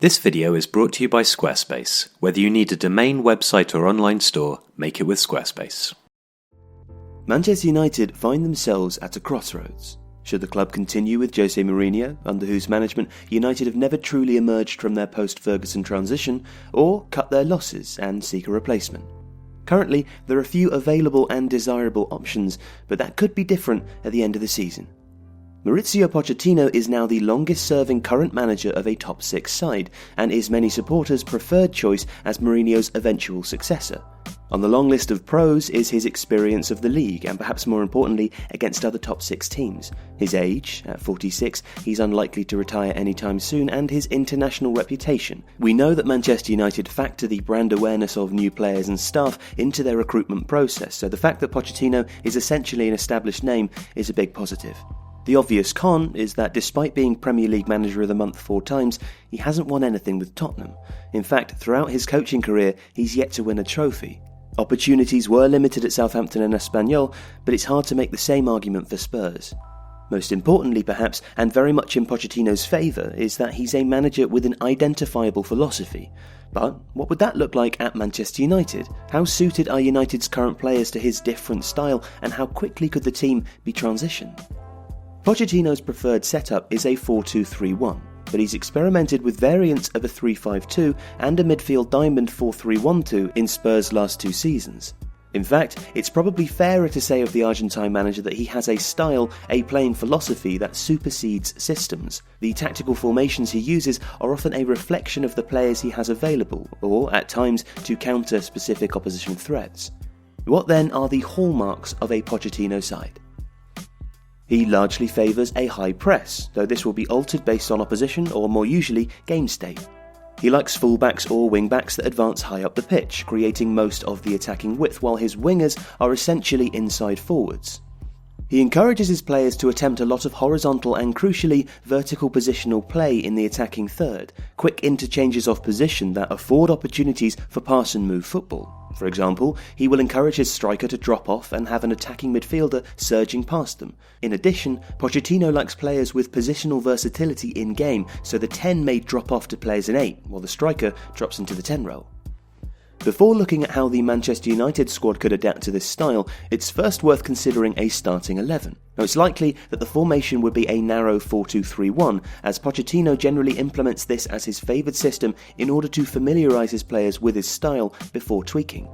This video is brought to you by Squarespace. Whether you need a domain, website or online store, make it with Squarespace. Manchester United find themselves at a crossroads. Should the club continue with Jose Mourinho, under whose management United have never truly emerged from their post-Ferguson transition, or cut their losses and seek a replacement? Currently, there are few available and desirable options, but that could be different at the end of the season. Mauricio Pochettino is now the longest-serving current manager of a top six side, and is many supporters' preferred choice as Mourinho's eventual successor. On the long list of pros is his experience of the league, and perhaps more importantly, against other top six teams. His age, at 46, he's unlikely to retire anytime soon, and his international reputation. We know that Manchester United factor the brand awareness of new players and staff into their recruitment process, so the fact that Pochettino is essentially an established name is a big positive. The obvious con is that despite being Premier League Manager of the Month 4 times, he hasn't won anything with Tottenham. In fact, throughout his coaching career, he's yet to win a trophy. Opportunities were limited at Southampton and Espanyol, but it's hard to make the same argument for Spurs. Most importantly, perhaps, and very much in Pochettino's favour, is that he's a manager with an identifiable philosophy. But what would that look like at Manchester United? How suited are United's current players to his different style, and how quickly could the team be transitioned? Pochettino's preferred setup is a 4-2-3-1, but he's experimented with variants of a 3-5-2 and a midfield diamond 4-3-1-2 in Spurs' last two seasons. In fact, it's probably fairer to say of the Argentine manager that he has a style, a playing philosophy that supersedes systems. The tactical formations he uses are often a reflection of the players he has available, or at times to counter specific opposition threats. What then are the hallmarks of a Pochettino side? He largely favours a high press, though this will be altered based on opposition or more usually game state. He likes fullbacks or wingbacks that advance high up the pitch, creating most of the attacking width, while his wingers are essentially inside forwards. He encourages his players to attempt a lot of horizontal and crucially vertical positional play in the attacking third, quick interchanges of position that afford opportunities for pass and move football. For example, he will encourage his striker to drop off and have an attacking midfielder surging past them. In addition, Pochettino likes players with positional versatility in-game, so the 10 may drop off to play as an 8, while the striker drops into the 10 role. Before looking at how the Manchester United squad could adapt to this style, it's first worth considering a starting 11. Now, it's likely that the formation would be a narrow 4-2-3-1, as Pochettino generally implements this as his favoured system in order to familiarise his players with his style before tweaking.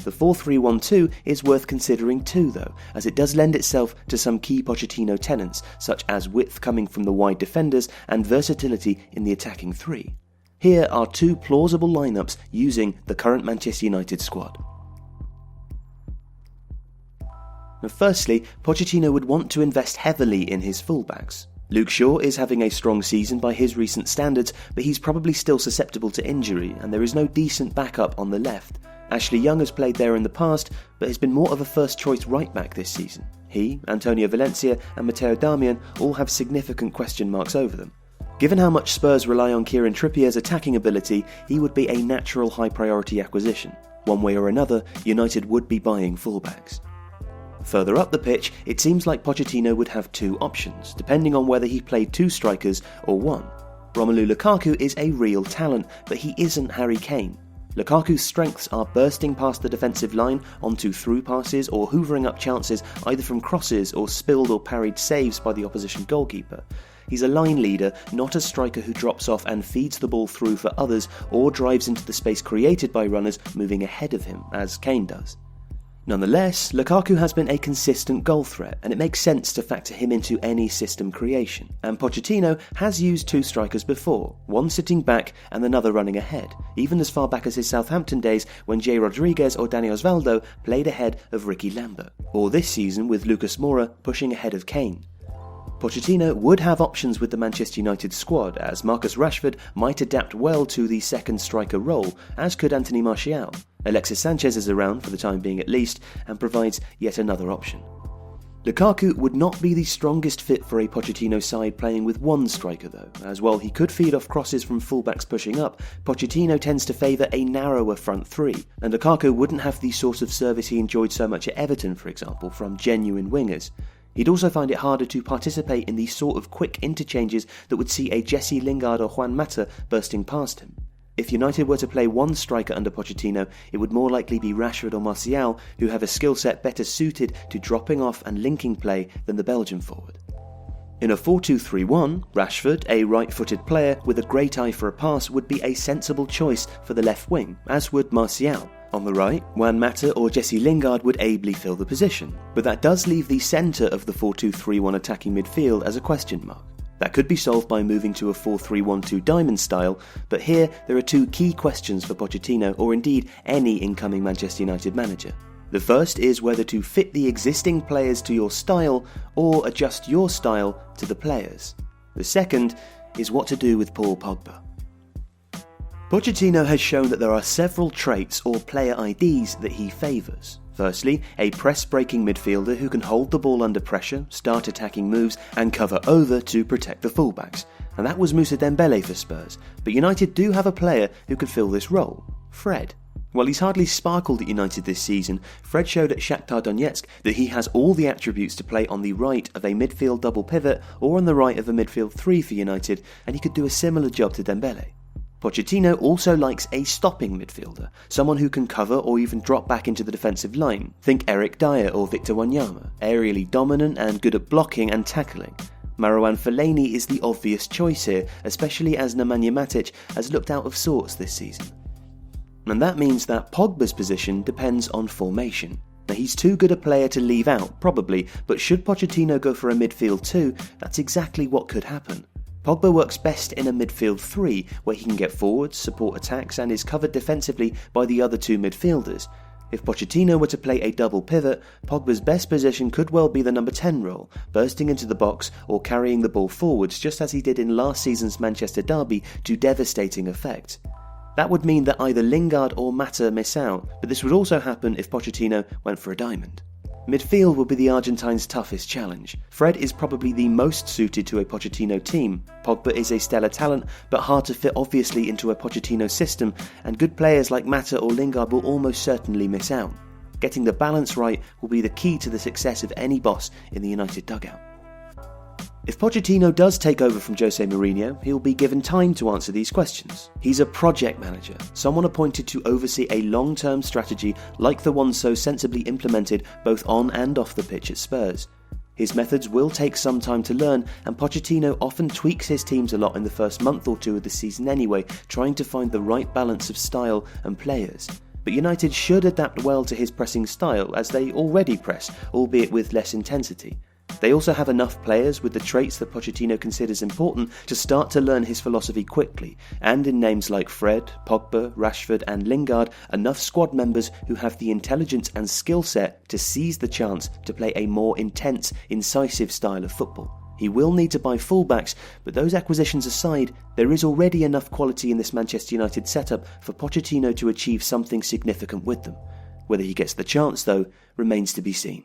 The 4-3-1-2 is worth considering too, though, as it does lend itself to some key Pochettino tenets, such as width coming from the wide defenders and versatility in the attacking three. Here are two plausible lineups using the current Manchester United squad. Now, firstly, Pochettino would want to invest heavily in his fullbacks. Luke Shaw is having a strong season by his recent standards, but he's probably still susceptible to injury, and there is no decent backup on the left. Ashley Young has played there in the past, but has been more of a first-choice right-back this season. He, Antonio Valencia and Matteo Darmian all have significant question marks over them. Given how much Spurs rely on Kieran Trippier's attacking ability, he would be a natural high-priority acquisition. One way or another, United would be buying fullbacks. Further up the pitch, it seems like Pochettino would have two options, depending on whether he played two strikers or one. Romelu Lukaku is a real talent, but he isn't Harry Kane. Lukaku's strengths are bursting past the defensive line onto through passes or hoovering up chances either from crosses or spilled or parried saves by the opposition goalkeeper. He's a line leader, not a striker who drops off and feeds the ball through for others or drives into the space created by runners moving ahead of him, as Kane does. Nonetheless, Lukaku has been a consistent goal threat, and it makes sense to factor him into any system creation. And Pochettino has used two strikers before, one sitting back and another running ahead, even as far back as his Southampton days when Jay Rodriguez or Dani Osvaldo played ahead of Ricky Lambert, or this season with Lucas Moura pushing ahead of Kane. Pochettino would have options with the Manchester United squad, as Marcus Rashford might adapt well to the second striker role, as could Anthony Martial. Alexis Sanchez is around, for the time being at least, and provides yet another option. Lukaku would not be the strongest fit for a Pochettino side playing with one striker though, as while he could feed off crosses from fullbacks pushing up, Pochettino tends to favour a narrower front three, and Lukaku wouldn't have the sort of service he enjoyed so much at Everton, for example, from genuine wingers. He'd also find it harder to participate in the sort of quick interchanges that would see a Jesse Lingard or Juan Mata bursting past him. If United were to play one striker under Pochettino, it would more likely be Rashford or Martial, who have a skill set better suited to dropping off and linking play than the Belgian forward. In a 4-2-3-1, Rashford, a right-footed player with a great eye for a pass, would be a sensible choice for the left wing, as would Martial. On the right, Juan Mata or Jesse Lingard would ably fill the position, but that does leave the centre of the 4-2-3-1 attacking midfield as a question mark. That could be solved by moving to a 4-3-1-2 diamond style, but here there are two key questions for Pochettino, or indeed any incoming Manchester United manager. The first is whether to fit the existing players to your style or adjust your style to the players. The second is what to do with Paul Pogba. Pochettino has shown that there are several traits or player IDs that he favours. Firstly, a press-breaking midfielder who can hold the ball under pressure, start attacking moves and cover over to protect the fullbacks. And that was Moussa Dembele for Spurs, but United do have a player who could fill this role, Fred. While he's hardly sparkled at United this season, Fred showed at Shakhtar Donetsk that he has all the attributes to play on the right of a midfield double pivot or on the right of a midfield three for United, and he could do a similar job to Dembele. Pochettino also likes a stopping midfielder, someone who can cover or even drop back into the defensive line. Think Eric Dyer or Victor Wanyama, aerially dominant and good at blocking and tackling. Marouane Fellaini is the obvious choice here, especially as Nemanja Matic has looked out of sorts this season. And that means that Pogba's position depends on formation. Now, he's too good a player to leave out, probably, but should Pochettino go for a midfield 2, that's exactly what could happen. Pogba works best in a midfield 3, where he can get forwards, support attacks, and is covered defensively by the other two midfielders. If Pochettino were to play a double pivot, Pogba's best position could well be the number 10 role, bursting into the box or carrying the ball forwards, just as he did in last season's Manchester derby to devastating effect. That would mean that either Lingard or Mata miss out, but this would also happen if Pochettino went for a diamond. Midfield will be the Argentines' toughest challenge. Fred is probably the most suited to a Pochettino team. Pogba is a stellar talent, but hard to fit obviously into a Pochettino system, and good players like Mata or Lingard will almost certainly miss out. Getting the balance right will be the key to the success of any boss in the United dugout. If Pochettino does take over from Jose Mourinho, he'll be given time to answer these questions. He's a project manager, someone appointed to oversee a long-term strategy like the one so sensibly implemented both on and off the pitch at Spurs. His methods will take some time to learn, and Pochettino often tweaks his teams a lot in the first month or two of the season anyway, trying to find the right balance of style and players. But United should adapt well to his pressing style, as they already press, albeit with less intensity. They also have enough players with the traits that Pochettino considers important to start to learn his philosophy quickly, and in names like Fred, Pogba, Rashford and Lingard, enough squad members who have the intelligence and skill set to seize the chance to play a more intense, incisive style of football. He will need to buy fullbacks, but those acquisitions aside, there is already enough quality in this Manchester United setup for Pochettino to achieve something significant with them. Whether he gets the chance, though, remains to be seen.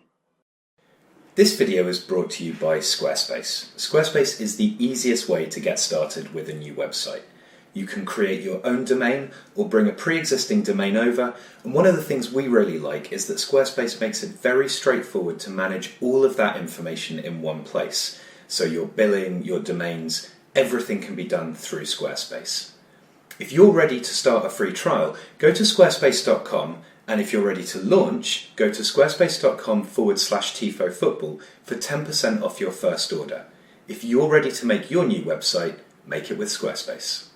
This video is brought to you by Squarespace. Squarespace is the easiest way to get started with a new website. You can create your own domain or bring a pre-existing domain over, and one of the things we really like is that Squarespace makes it very straightforward to manage all of that information in one place. So your billing, your domains, everything can be done through Squarespace. If you're ready to start a free trial, go to squarespace.com, and if you're ready to launch, go to squarespace.com/Tifo Football for 10% off your first order. If you're ready to make your new website, make it with Squarespace.